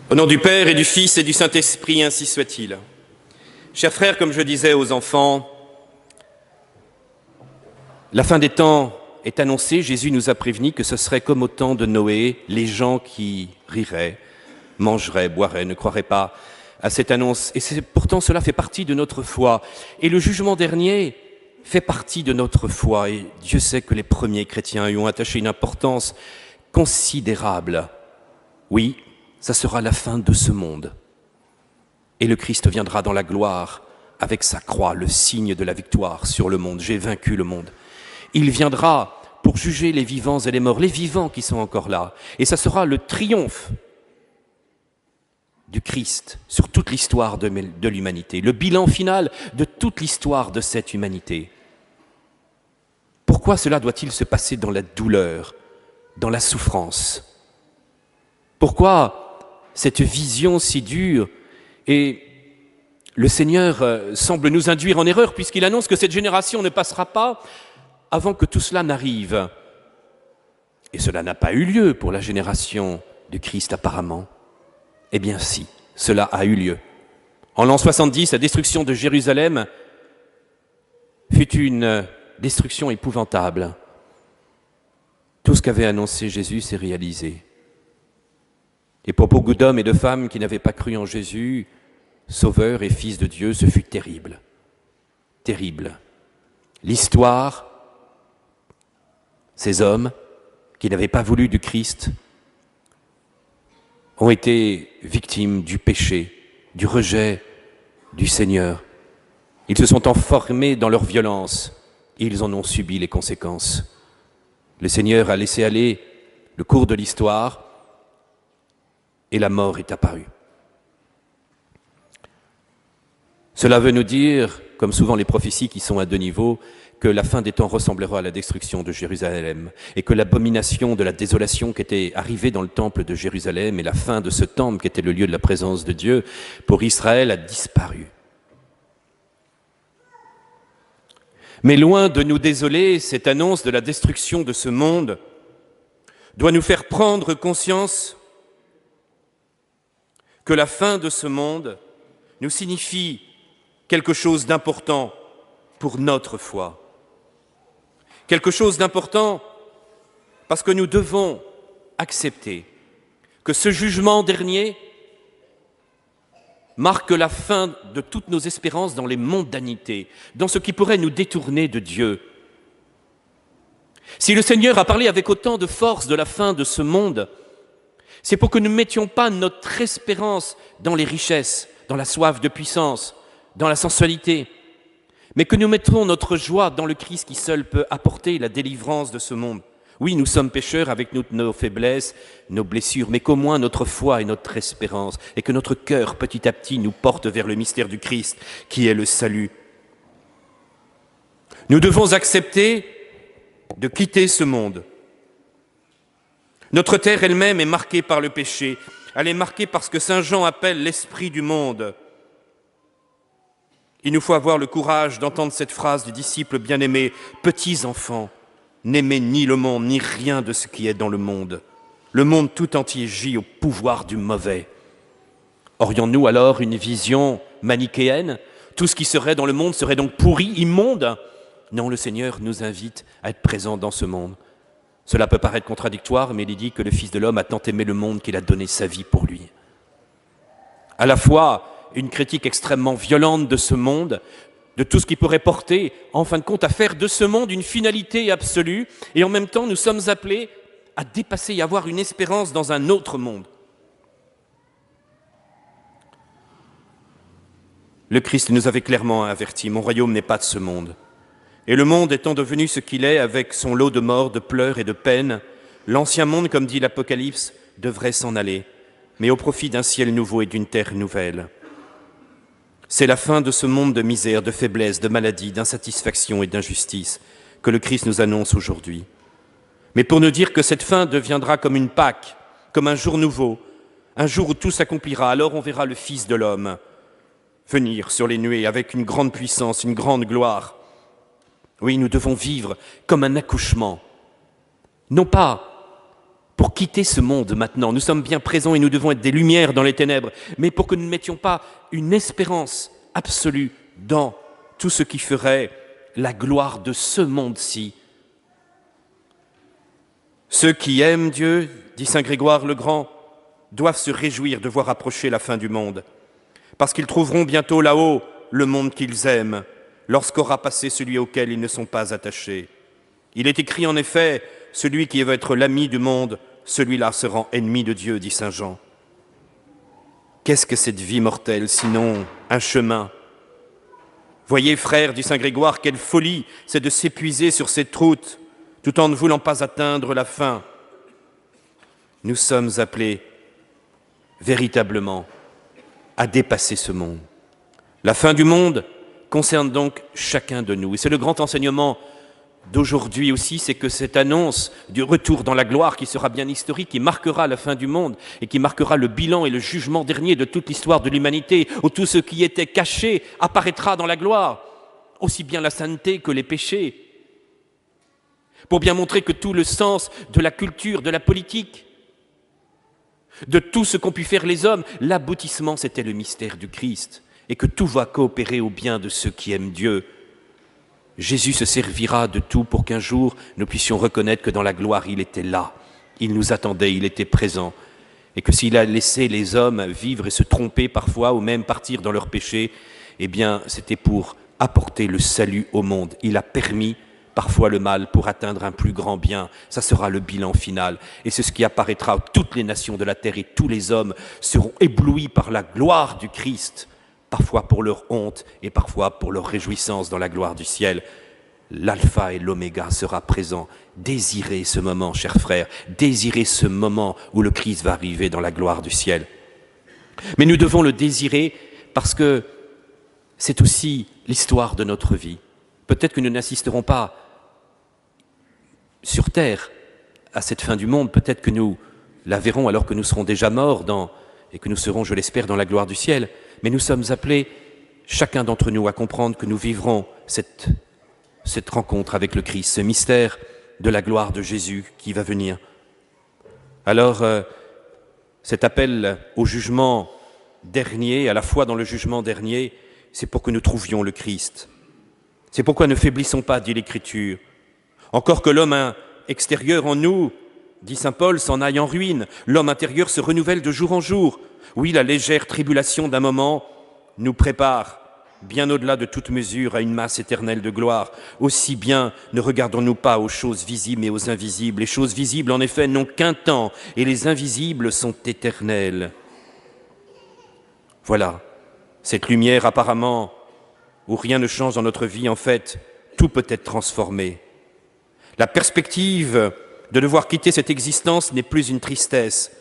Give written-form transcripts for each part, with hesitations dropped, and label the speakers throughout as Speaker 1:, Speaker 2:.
Speaker 1: Au nom du Père et du Fils et du Saint-Esprit, ainsi soit-il. Chers frères, comme je disais aux enfants, la fin des temps est annoncée. Jésus nous a prévenu que ce serait comme au temps de Noé, les gens qui riraient, mangeraient, boiraient, ne croiraient pas à cette annonce. Et pourtant cela fait partie de notre foi. Et le jugement dernier fait partie de notre foi. Et Dieu sait que les premiers chrétiens y ont attaché une importance considérable. Oui, ça sera la fin de ce monde. Et le Christ viendra dans la gloire avec sa croix, le signe de la victoire sur le monde. J'ai vaincu le monde. Il viendra pour juger les vivants et les morts, les vivants qui sont encore là. Et ça sera le triomphe du Christ sur toute l'histoire de l'humanité, le bilan final de toute l'histoire de cette humanité. Pourquoi cela doit-il se passer dans la douleur, dans la souffrance? Pourquoi cette vision si dure? Et le Seigneur semble nous induire en erreur puisqu'il annonce que cette génération ne passera pas avant que tout cela n'arrive. Et cela n'a pas eu lieu pour la génération du Christ apparemment. Eh bien si, cela a eu lieu. En l'an 70, la destruction de Jérusalem fut une destruction épouvantable. Tout ce qu'avait annoncé Jésus s'est réalisé. Et pour beaucoup d'hommes et de femmes qui n'avaient pas cru en Jésus, Sauveur et Fils de Dieu, ce fut terrible. Terrible. L'histoire, ces hommes qui n'avaient pas voulu du Christ, ont été victimes du péché, du rejet du Seigneur. Ils se sont enfermés dans leur violence et ils en ont subi les conséquences. Le Seigneur a laissé aller le cours de l'histoire et la mort est apparue. Cela veut nous dire, comme souvent les prophéties qui sont à deux niveaux, que la fin des temps ressemblera à la destruction de Jérusalem et que l'abomination de la désolation qui était arrivée dans le temple de Jérusalem et la fin de ce temple qui était le lieu de la présence de Dieu pour Israël a disparu. Mais loin de nous désoler, cette annonce de la destruction de ce monde doit nous faire prendre conscience que la fin de ce monde nous signifie quelque chose d'important pour notre foi. Quelque chose d'important parce que nous devons accepter que ce jugement dernier marque la fin de toutes nos espérances dans les mondanités, dans ce qui pourrait nous détourner de Dieu. Si le Seigneur a parlé avec autant de force de la fin de ce monde, c'est pour que nous ne mettions pas notre espérance dans les richesses, dans la soif de puissance, dans la sensualité, mais que nous mettrons notre joie dans le Christ qui seul peut apporter la délivrance de ce monde. Oui, nous sommes pécheurs avec nos faiblesses, nos blessures, mais qu'au moins notre foi et notre espérance, et que notre cœur petit à petit nous porte vers le mystère du Christ, qui est le salut. Nous devons accepter de quitter ce monde. Notre terre elle-même est marquée par le péché. Elle est marquée par ce que saint Jean appelle l'esprit du monde. Il nous faut avoir le courage d'entendre cette phrase du disciple bien-aimé, « Petits enfants, n'aimez ni le monde, ni rien de ce qui est dans le monde. Le monde tout entier gît au pouvoir du mauvais. » Aurions-nous alors une vision manichéenne? Tout ce qui serait dans le monde serait donc pourri, immonde? Non, le Seigneur nous invite à être présents dans ce monde. Cela peut paraître contradictoire, mais il dit que le Fils de l'homme a tant aimé le monde qu'il a donné sa vie pour lui. À la fois, une critique extrêmement violente de ce monde, de tout ce qui pourrait porter, en fin de compte, à faire de ce monde une finalité absolue, et en même temps, nous sommes appelés à dépasser et avoir une espérance dans un autre monde. Le Christ nous avait clairement avertis, « Mon royaume n'est pas de ce monde. » Et le monde étant devenu ce qu'il est, avec son lot de morts, de pleurs et de peines, l'ancien monde, comme dit l'Apocalypse, devrait s'en aller, mais au profit d'un ciel nouveau et d'une terre nouvelle. C'est la fin de ce monde de misère, de faiblesse, de maladie, d'insatisfaction et d'injustice que le Christ nous annonce aujourd'hui. Mais pour nous dire que cette fin deviendra comme une Pâque, comme un jour nouveau, un jour où tout s'accomplira, alors on verra le Fils de l'homme venir sur les nuées avec une grande puissance, une grande gloire. Oui, nous devons vivre comme un accouchement, non pas pour quitter ce monde maintenant. Nous sommes bien présents et nous devons être des lumières dans les ténèbres, mais pour que nous ne mettions pas une espérance absolue dans tout ce qui ferait la gloire de ce monde-ci. Ceux qui aiment Dieu, dit saint Grégoire le Grand, doivent se réjouir de voir approcher la fin du monde, parce qu'ils trouveront bientôt là-haut le monde qu'ils aiment, lorsqu'aura passé celui auquel ils ne sont pas attachés. Il est écrit en effet, celui qui veut être l'ami du monde, celui-là se rend ennemi de Dieu, dit saint Jean. Qu'est-ce que cette vie mortelle, sinon un chemin? Voyez, frères, dit saint Grégoire, quelle folie c'est de s'épuiser sur cette route, tout en ne voulant pas atteindre la fin. Nous sommes appelés véritablement à dépasser ce monde. La fin du monde concerne donc chacun de nous. Et c'est le grand enseignement d'aujourd'hui aussi, c'est que cette annonce du retour dans la gloire, qui sera bien historique, qui marquera la fin du monde et qui marquera le bilan et le jugement dernier de toute l'histoire de l'humanité, où tout ce qui était caché apparaîtra dans la gloire, aussi bien la sainteté que les péchés, pour bien montrer que tout le sens de la culture, de la politique, de tout ce qu'ont pu faire les hommes, l'aboutissement c'était le mystère du Christ, et que tout va coopérer au bien de ceux qui aiment Dieu. Jésus se servira de tout pour qu'un jour nous puissions reconnaître que dans la gloire il était là, il nous attendait, il était présent, et que s'il a laissé les hommes vivre et se tromper parfois, ou même partir dans leurs péchés, eh bien c'était pour apporter le salut au monde. Il a permis parfois le mal pour atteindre un plus grand bien. Ça sera le bilan final. Et c'est ce qui apparaîtra. Toutes les nations de la terre et tous les hommes seront éblouis par la gloire du Christ, parfois pour leur honte et parfois pour leur réjouissance dans la gloire du ciel. L'alpha et l'oméga sera présent. Désirez ce moment, chers frères, désirez ce moment où le Christ va arriver dans la gloire du ciel. Mais nous devons le désirer parce que c'est aussi l'histoire de notre vie. Peut-être que nous n'assisterons pas sur terre à cette fin du monde, peut-être que nous la verrons alors que nous serons déjà morts et que nous serons, je l'espère, dans la gloire du ciel. Mais nous sommes appelés, chacun d'entre nous, à comprendre que nous vivrons cette rencontre avec le Christ, ce mystère de la gloire de Jésus qui va venir. Alors, cet appel au jugement dernier, à la foi dans le jugement dernier, c'est pour que nous trouvions le Christ. C'est pourquoi ne faiblissons pas, dit l'Écriture. Encore que l'homme extérieur en nous, dit saint Paul, s'en aille en ruine, l'homme intérieur se renouvelle de jour en jour. Oui, la légère tribulation d'un moment nous prépare, bien au-delà de toute mesure, à une masse éternelle de gloire. Aussi bien ne regardons-nous pas aux choses visibles mais aux invisibles. Les choses visibles, en effet, n'ont qu'un temps, et les invisibles sont éternels. Voilà, cette lumière apparemment où rien ne change dans notre vie, en fait, tout peut être transformé. La perspective de devoir quitter cette existence n'est plus une tristesse,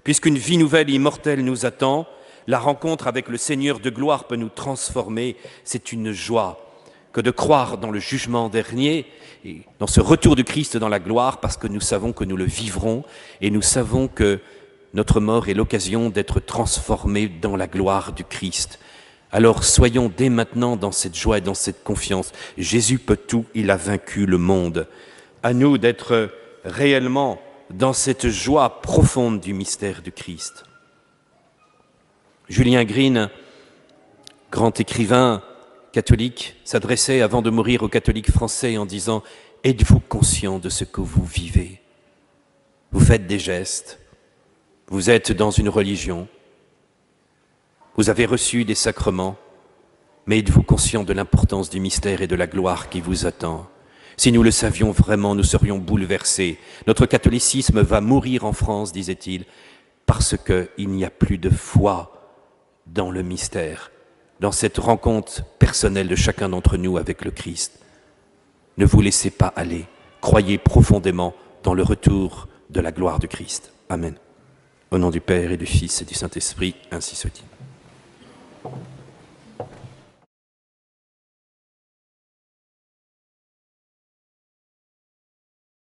Speaker 1: puisqu'une vie nouvelle et immortelle nous attend. La rencontre avec le Seigneur de gloire peut nous transformer. C'est une joie que de croire dans le jugement dernier et dans ce retour du Christ dans la gloire, parce que nous savons que nous le vivrons et nous savons que notre mort est l'occasion d'être transformés dans la gloire du Christ. Alors soyons dès maintenant dans cette joie et dans cette confiance. Jésus peut tout, il a vaincu le monde. À nous d'être réellement dans cette joie profonde du mystère du Christ. Julien Green, grand écrivain catholique, s'adressait avant de mourir aux catholiques français en disant « Êtes-vous conscient de ce que vous vivez? Vous faites des gestes, vous êtes dans une religion, vous avez reçu des sacrements, mais êtes-vous conscient de l'importance du mystère et de la gloire qui vous attend? Si nous le savions vraiment, nous serions bouleversés. Notre catholicisme va mourir en France, disait-il, parce qu'il n'y a plus de foi dans le mystère, dans cette rencontre personnelle de chacun d'entre nous avec le Christ. Ne vous laissez pas aller. Croyez profondément dans le retour de la gloire du Christ. Amen. Au nom du Père et du Fils et du Saint-Esprit, ainsi soit-il.